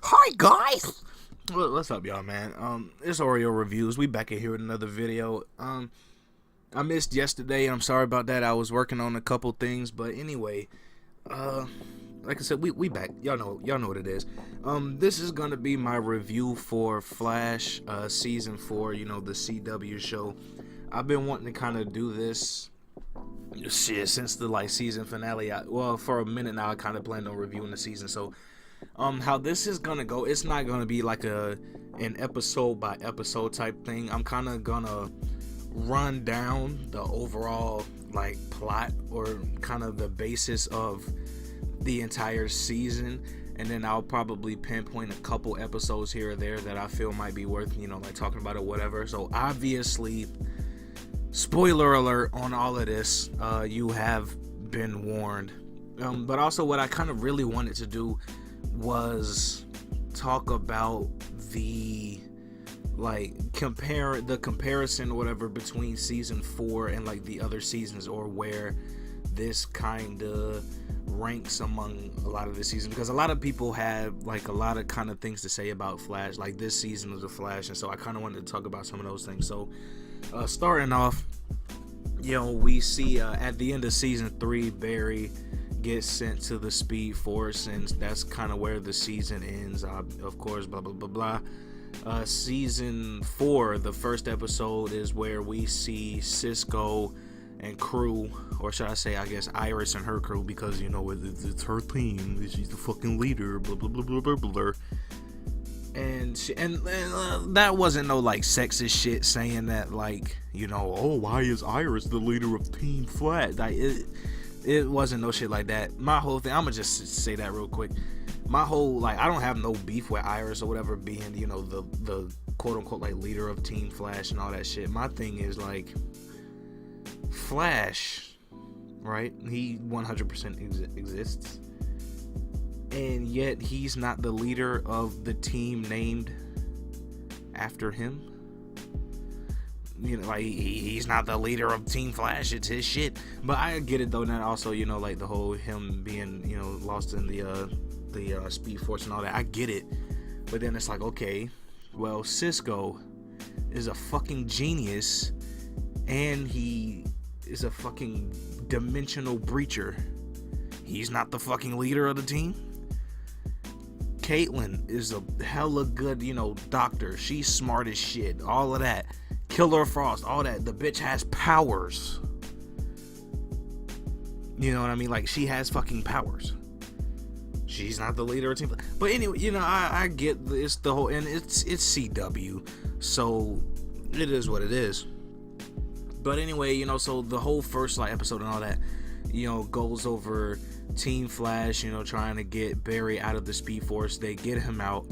Hi guys. What's up, y'all, man? It's Oreo Reviews. We back in here with another video. I missed yesterday. I'm sorry about that. I was working on a couple things, but anyway, like I said, we back. Y'all know what it is. This is gonna be my review for Flash, season 4. You know, the CW show. I've been wanting to kind of do this shit since the season finale. For a minute now, I kind of planned on reviewing the season. So how this is gonna go, it's not gonna be like an episode by episode type thing. I'm kind of gonna run down the overall plot, or kind of the basis of the entire season, and then I'll probably pinpoint a couple episodes here or there that I feel might be worth talking about or whatever. So obviously, spoiler alert on all of this, you have been warned. But also, what I kind of really wanted to do was talk about the comparison or whatever between season 4 and the other seasons, or where this kind of ranks among a lot of the season, because a lot of people have a lot of kind of things to say about Flash, this season of the Flash, and so I kind of wanted to talk about some of those things. So starting off, we see at the end of season 3, Barry gets sent to the Speed Force, and that's kind of where the season ends, of course, blah blah blah blah. Season 4, the first episode, is where we see Cisco and crew, or should I say, I guess, Iris and her crew, because it's her team, she's the fucking leader, blah blah blah blah blah blah. And that wasn't no sexist shit saying that oh, why is Iris the leader of Team Flash? It wasn't no shit like that. My whole thing, I'm gonna just say that real quick. My whole I don't have no beef with Iris or whatever being the quote unquote leader of Team Flash and all that shit. My thing is Flash, right? He 100% exists, and yet he's not the leader of the team named after him. He's not the leader of Team Flash. It's his shit. But I get it though. That also, the whole him being, lost in the Speed Force and all that. I get it. But then it's okay, well, Cisco is a fucking genius, and he is a fucking dimensional breacher. He's not the fucking leader of the team. Caitlin is a hella good, doctor. She's smart as shit. All of that. Killer Frost, all that. The bitch has powers. You know what I mean? She has fucking powers. She's not the leader of team. But anyway, I get it's the whole, and it's CW, so it is what it is. But anyway, so the whole first episode and all that, goes over Team Flash, trying to get Barry out of the Speed Force. They get him out.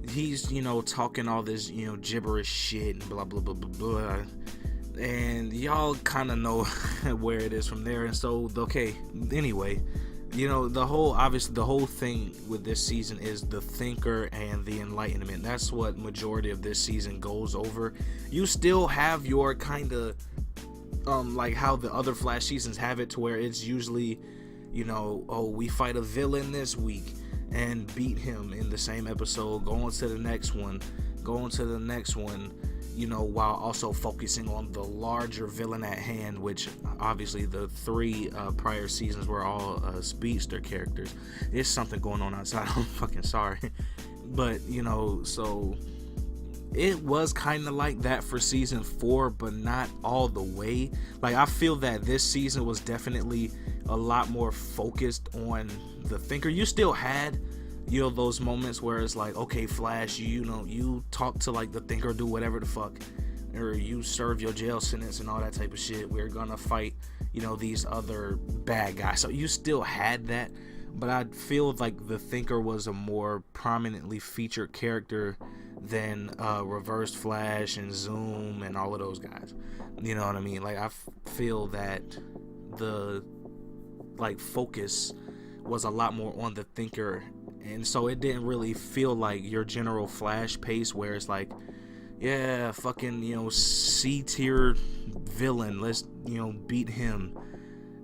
He's talking all this gibberish shit and blah blah blah blah blah, and y'all kind of know where it is from there. And so anyway, the whole thing with this season is the Thinker and the Enlightenment. That's what majority of this season goes over. You still have your kind of how the other Flash seasons have it, to where it's usually oh, we fight a villain this week and beat him in the same episode, going to the next one, while also focusing on the larger villain at hand, which obviously the 3 prior seasons were all speedster characters. There's something going on outside. I'm fucking sorry. But so it was kind of like that for season 4, but not all the way. I feel that this season was definitely a lot more focused on the Thinker. You still had those moments where it's okay, Flash, you talk to the Thinker, do whatever the fuck, or you serve your jail sentence and all that type of shit. We're gonna fight these other bad guys. So you still had that, but I feel the Thinker was a more prominently featured character than Reverse Flash and Zoom and all of those guys. You know what I mean? I feel that the focus was a lot more on the Thinker, and so it didn't really feel like your general Flash pace, where it's yeah, fucking C tier villain, let's beat him,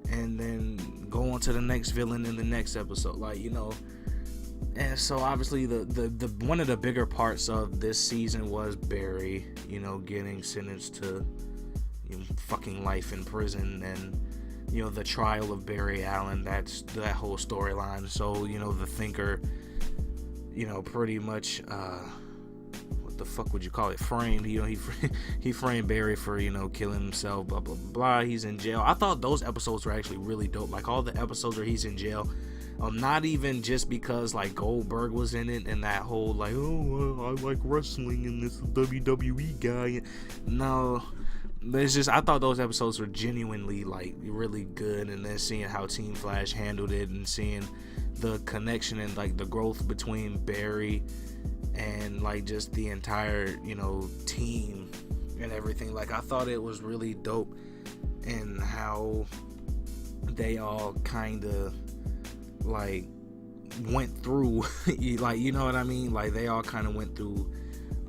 and then go on to the next villain in the next episode. And so obviously the one of the bigger parts of this season was Barry, getting sentenced to fucking life in prison, and the trial of Barry Allen. That's that whole storyline. So the Thinker, pretty much what the fuck would you call it, framed. He framed Barry for killing himself, blah blah blah. He's in jail. I thought those episodes were actually really dope, like all the episodes where he's in jail. Not even just because like Goldberg was in it and that whole like, I like wrestling and this WWE guy. No, it's just I thought those episodes were genuinely like really good, and then seeing how Team Flash handled it and seeing the connection and like the growth between Barry and like just the entire team and everything. Like I thought it was really dope, and how they all kind of like went through like what I mean, like they all kind of went through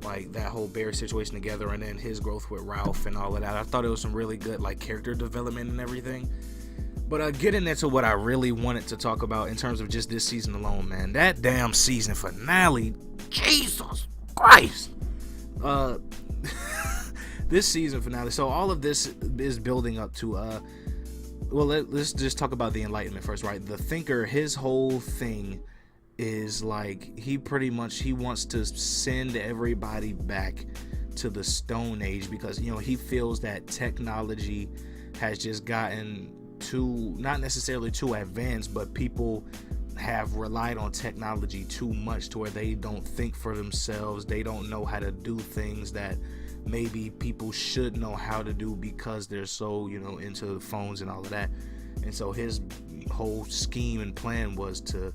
like that whole Barry situation together, and then his growth with Ralph and all of that. I thought it was some really good like character development and everything. But getting into what I really wanted to talk about in terms of just this season alone, man, that damn season finale, Jesus Christ. This season finale, so all of this is building up to well, let's just talk about the Enlightenment first, right? The Thinker, his whole thing is like he wants to send everybody back to the Stone Age, because he feels that technology has just gotten not necessarily too advanced, but people have relied on technology too much to where they don't think for themselves. They don't know how to do things that maybe people should know how to do because they're so into the phones and all of that. And so his whole scheme and plan was to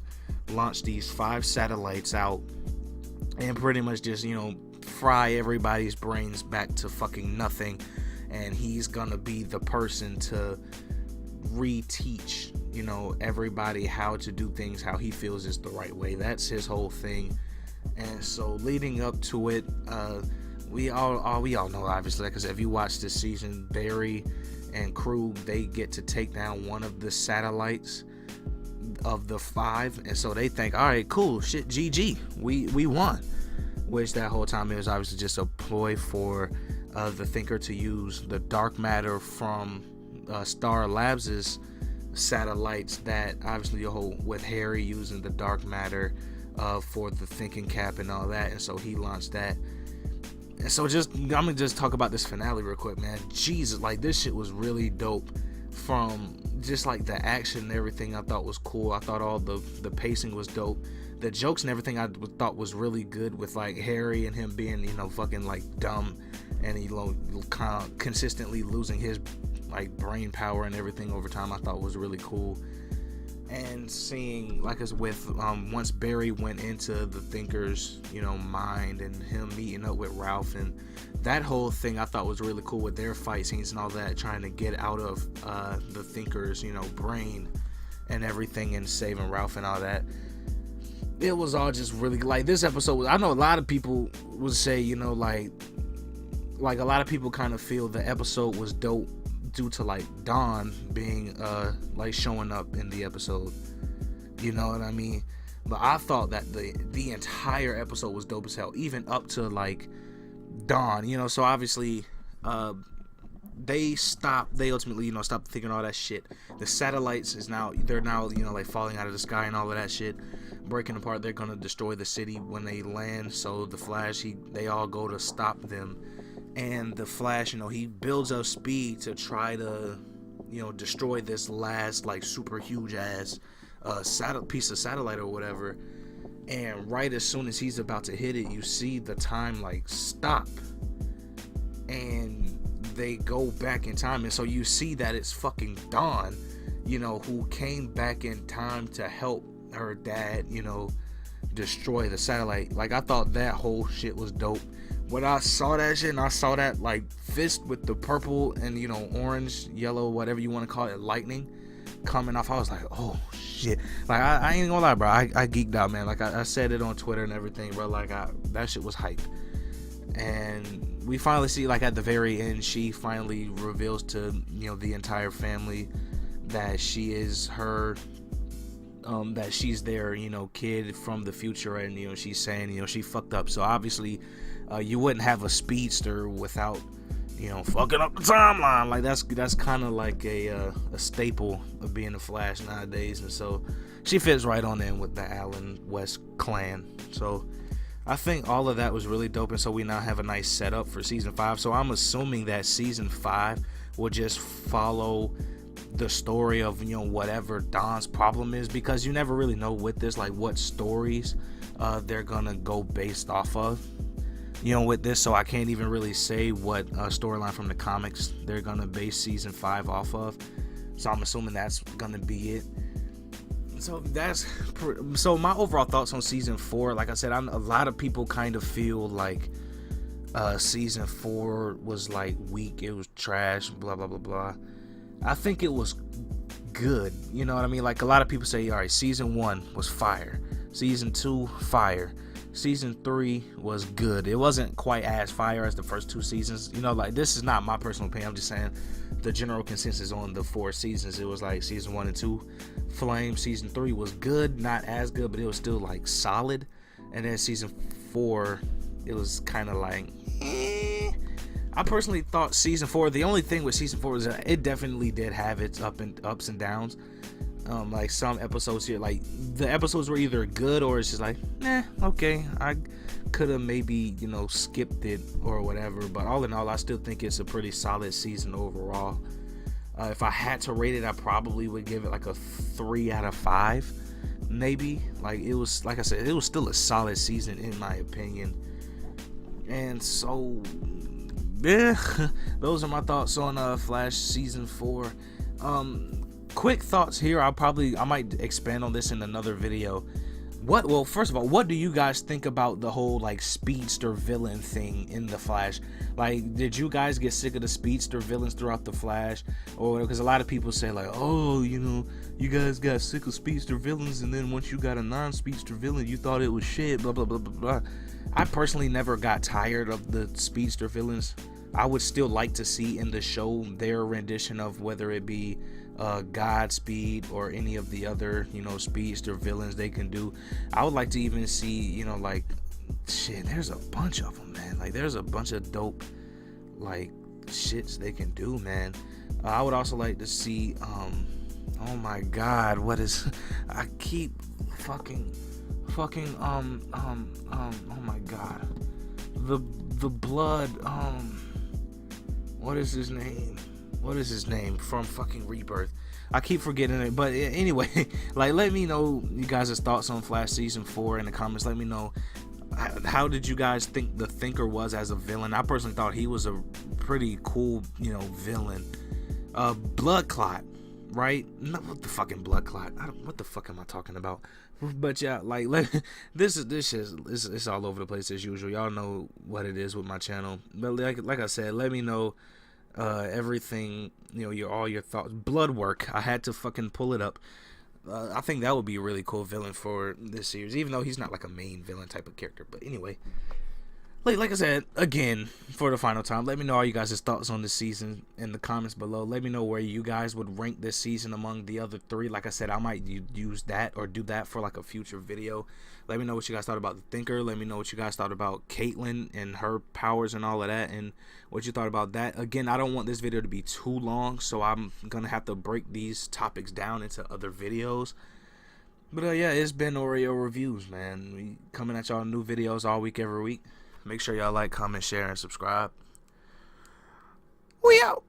launch these 5 satellites out and pretty much just fry everybody's brains back to fucking nothing, and he's gonna be the person to reteach everybody how to do things how he feels is the right way. That's his whole thing. And so leading up to it, we all know, obviously, because if you watch this season, Barry and crew, they get to take down one of the satellites of the 5, and so they think, all right, cool, shit, GG, we won. Which that whole time it was obviously just a ploy for the Thinker to use the dark matter from Star Labs' satellites, that obviously with Harry using the dark matter for the thinking cap and all that, and so he launched that. And so I'm gonna just talk about this finale real quick, man. Jesus, like this shit was really dope. From just like the action and everything, I thought was cool. I thought all the pacing was dope. The jokes and everything I thought was really good, with like Harry and him being fucking like dumb, and kind of consistently losing his like brain power and everything over time. I thought was really cool. And seeing like as with once Barry went into the Thinker's mind, and him meeting up with Ralph, and that whole thing I thought was really cool with their fight scenes and all that, trying to get out of the Thinker's brain and everything, and saving Ralph and all that. It was all just really like this episode. I know a lot of people would say like a lot of people kind of feel the episode was dope due to like Dawn being like showing up in the episode, you know what I mean? But I thought that the entire episode was dope as hell, even up to like Dawn, so obviously they ultimately stopped thinking all that shit. The satellites they're now like falling out of the sky and all of that shit, breaking apart. They're gonna destroy the city when they land, so the Flash they all go to stop them. And the Flash, he builds up speed to try to, destroy this last, like, super huge ass piece of satellite or whatever. And right as soon as he's about to hit it, you see the time, like, stop. And they go back in time. And so you see that it's fucking Dawn, who came back in time to help her dad, destroy the satellite. Like, I thought that whole shit was dope. When I saw that shit, and I saw that like fist with the purple and orange, yellow, whatever you want to call it, lightning coming off, I was like, oh shit. Like I ain't gonna lie, bro, I geeked out, man. Like I said it on Twitter and everything, bro. Like that shit was hype. And we finally see, like at the very end, she finally reveals to the entire family that she is her that she's their, kid from the future, and she's saying, she fucked up. So obviously, you wouldn't have a speedster without, fucking up the timeline. Like that's kind of like a staple of being the Flash nowadays, and so she fits right on in with the Alan West clan. So I think all of that was really dope, and so we now have a nice setup for season 5. So I'm assuming that season 5 will just follow the story of whatever Dawn's problem is, because you never really know with this, like, what stories they're gonna go based off of with this. So I can't even really say what storyline from the comics they're gonna base season 5 off of. So I'm assuming that's gonna be it. So my overall thoughts on season 4, like I said, a lot of people kind of feel like season 4 was like weak, it was trash, blah blah blah blah. I think it was good, you know what I mean? Like, a lot of people say, all right, season 1 was fire, season 2 fire, season 3 was good. It wasn't quite as fire as the first 2 seasons, like, this is not my personal opinion, I'm just saying the general consensus on the 4 seasons. It was like season 1 and 2 flame, season 3 was good, not as good, but it was still like solid, and then season 4 it was kind of like I personally thought season 4, the only thing with season 4 was that it definitely did have its ups and downs. Like some episodes here, like the episodes were either good or it's just like, okay, I could have maybe, skipped it or whatever. But all in all, I still think it's a pretty solid season overall. If I had to rate it, I probably would give it like a 3 out of 5, maybe. Like, it was, like I said, it was still a solid season in my opinion. And so, yeah, those are my thoughts on Flash season 4. Quick thoughts here. I might expand on this in another video. Well, first of all, what do you guys think about the whole like speedster villain thing in the Flash? Like, did you guys get sick of the speedster villains throughout the Flash? Or because a lot of people say like, oh, you guys got sick of speedster villains, and then once you got a non-speedster villain, you thought it was shit, blah blah blah blah blah. I personally never got tired of the speedster villains. I would still like to see in the show their rendition of whether it be Godspeed or any of the other, speedster villains they can do. I would like to even see, like, shit, there's a bunch of them, man. Like, there's a bunch of dope, like, shits they can do, man. I would also like to see, oh my god, I keep fucking, oh my god, the blood, what is his name from fucking Rebirth? I keep forgetting it, but anyway, like, let me know you guys' thoughts on Flash season 4 in the comments. Let me know, how did you guys think the Thinker was as a villain? I personally thought he was a pretty cool, villain. Blood Clot, right? Not what the fucking Blood Clot. What the fuck am I talking about? But yeah, like, this is all over the place as usual. Y'all know what it is with my channel. But like I said, let me know everything, all your thoughts. Bloodwork, I had to fucking pull it up. I think that would be a really cool villain for this series, even though he's not like a main villain type of character. But anyway, like I said, again, for the final time, let me know all you guys' thoughts on this season in the comments below. Let me know where you guys would rank this season among the other 3. Like I said, I might use that or do that for like a future video. Let me know what you guys thought about the Thinker. Let me know what you guys thought about Caitlin and her powers and all of that, and what you thought about that. Again, I don't want this video to be too long, so I'm gonna have to break these topics down into other videos. But yeah, it's been Oreo Reviews, man. We coming at y'all new videos all week, every week. Make sure y'all like, comment, share, and subscribe. We out.